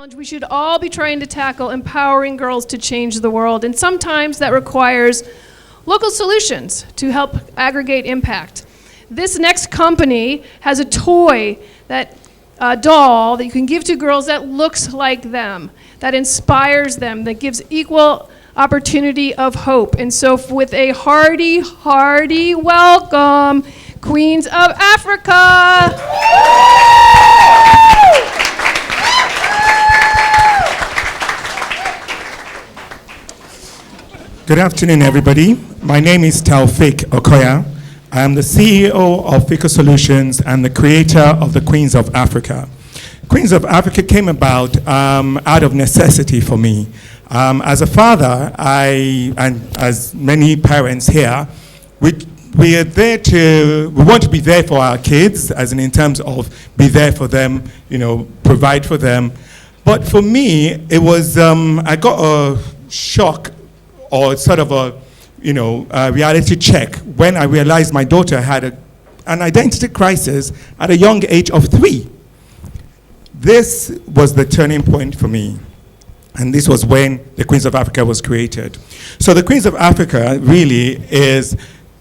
We should all be trying to tackle empowering girls to change the world, and sometimes that requires local solutions to help aggregate impact. This next company has a toy, doll that you can give to girls that looks like them, that inspires them, that gives equal opportunity of hope. And so with a hearty welcome, Queens of Africa. Good afternoon, everybody. My name is Taufik Okoya. I am the CEO of Fico Solutions and the creator of the Queens of Africa. Queens of Africa came about out of necessity for me. As a father, and as many parents here, we want to be there for our kids, as in terms of be there for them, provide for them. But for me, it was, I got a shock or sort of a reality check when I realized my daughter had an identity crisis at a young age of 3. This was the turning point for me. And this was when the Queens of Africa was created. So the Queens of Africa really is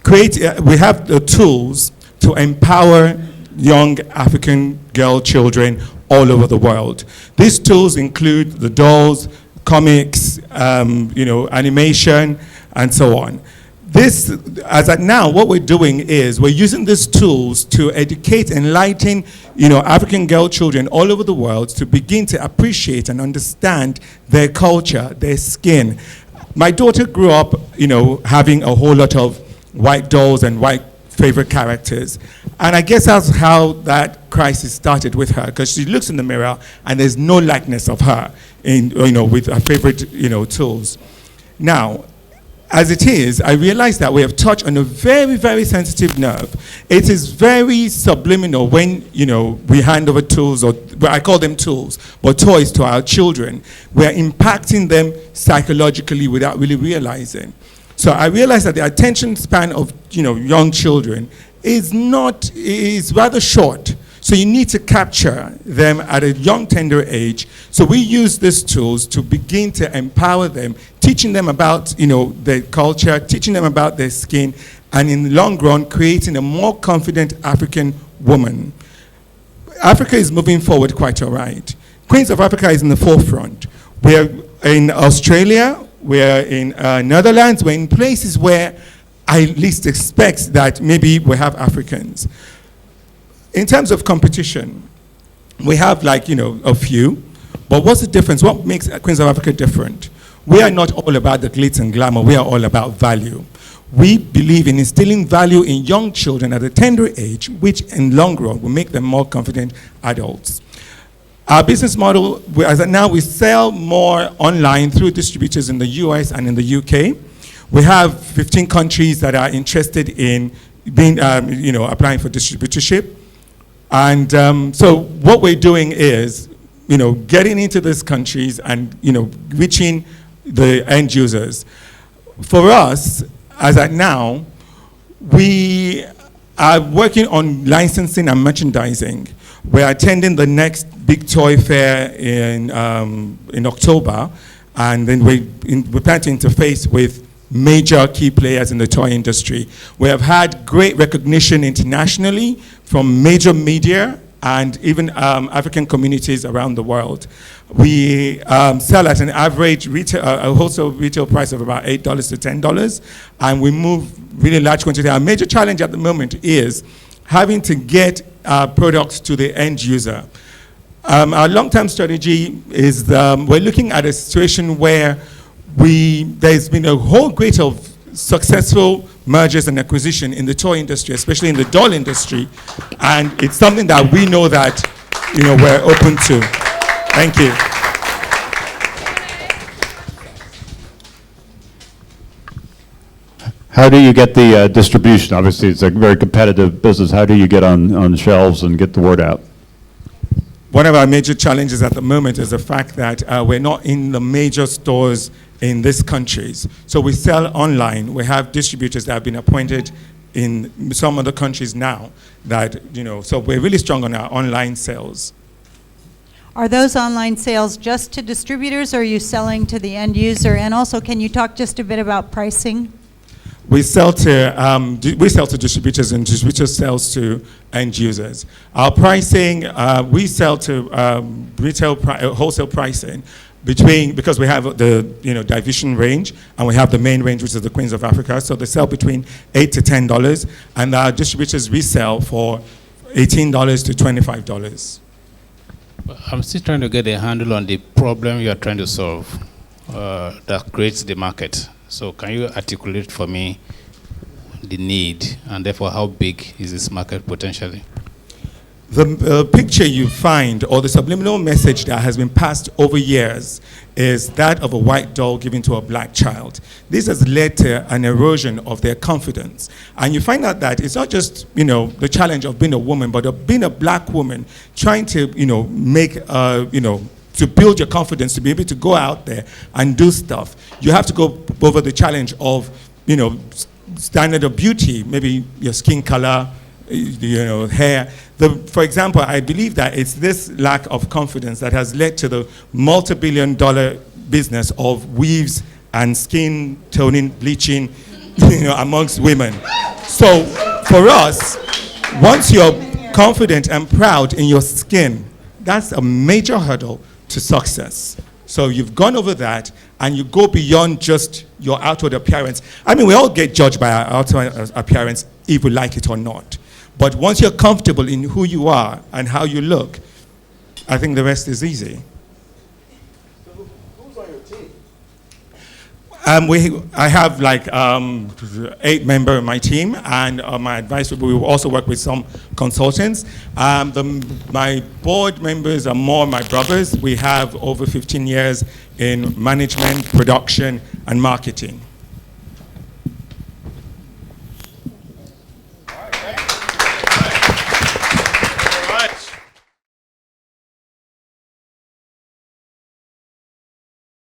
we have the tools to empower young African girl children all over the world. These tools include the dolls, comics, animation, and so on. This, as at now, what we're doing is we're using these tools to educate, enlighten, African girl children all over the world to begin to appreciate and understand their culture, their skin. My daughter grew up, having a whole lot of white dolls and white favorite characters. And I guess that's how that crisis started with her, because she looks in the mirror and there's no likeness of her with her favorite, tools. Now, as it is, I realize that we have touched on a very, very sensitive nerve. It is very subliminal when, we hand over tools, or I call them tools, but toys to our children. We are impacting them psychologically without really realizing. So I realized that the attention span of, young children is rather short. So you need to capture them at a young, tender age. So we use these tools to begin to empower them, teaching them about, their culture, teaching them about their skin, and in the long run, creating a more confident African woman. Africa is moving forward quite all right. Queens of Africa is in the forefront. We're in Australia, we're in Netherlands, we're in places where I least expect that maybe we have Africans. In terms of competition, we have a few, but what's the difference? What makes Queens of Africa different? We are not all about the glitz and glamour, we are all about value. We believe in instilling value in young children at a tender age, which in long run will make them more confident adults. Our business model, as of now, we sell more online through distributors in the US and in the UK. We have 15 countries that are interested in being, applying for distributorship. And so what we're doing is, getting into these countries and, reaching the end users. For us, as at now, we are working on licensing and merchandising. We're attending the next big toy fair in October, and then we plan to interface with major key players in the toy industry. We have had great recognition internationally from major media and even African communities around the world. We sell at an average wholesale retail price of about $8 to $10, and we move really large quantity. Our major challenge at the moment is having to get our products to the end user. Our long-term strategy is we're looking at a situation where there's been a whole grade of successful mergers and acquisition in the toy industry, especially in the doll industry, and it's something that we know that we're open to. Thank you. How do you get the distribution? Obviously, it's a very competitive business. How do you get on shelves and get the word out? One of our major challenges at the moment is the fact that we're not in the major stores in these countries. So we sell online. We have distributors that have been appointed in some other countries now that, so we're really strong on our online sales. Are those online sales just to distributors, or are you selling to the end user? And also, can you talk just a bit about pricing? We sell to distributors, and distributors sells to end users. Our pricing, we sell to wholesale pricing because we have the division range, and we have the main range, which is the Queens of Africa. So they sell between $8 to $10, and our distributors resell for $18 to $25. I'm still trying to get a handle on the problem you are trying to solve that creates the market. So can you articulate for me the need, and therefore how big is this market potentially? The picture you find, or the subliminal message that has been passed over years, is that of a white doll given to a black child. This has led to an erosion of their confidence. And you find out that it's not just, the challenge of being a woman, but of being a black woman, trying to, to build your confidence, to be able to go out there and do stuff. You have to go over the challenge of, standard of beauty, maybe your skin color, hair. For example, I believe that it's this lack of confidence that has led to the multi-billion-dollar business of weaves and skin toning, bleaching, amongst women. So for us, once you're confident and proud in your skin, that's a major hurdle to success. So you've gone over that, and you go beyond just your outward appearance. I mean, we all get judged by our outward appearance, if we like it or not. But once you're comfortable in who you are and how you look, I think the rest is easy. So who's on your team? I have like 8 members of my team, and my advisory, we will also work with some consultants. My board members are more my brothers. We have over 15 years in management, production, and marketing.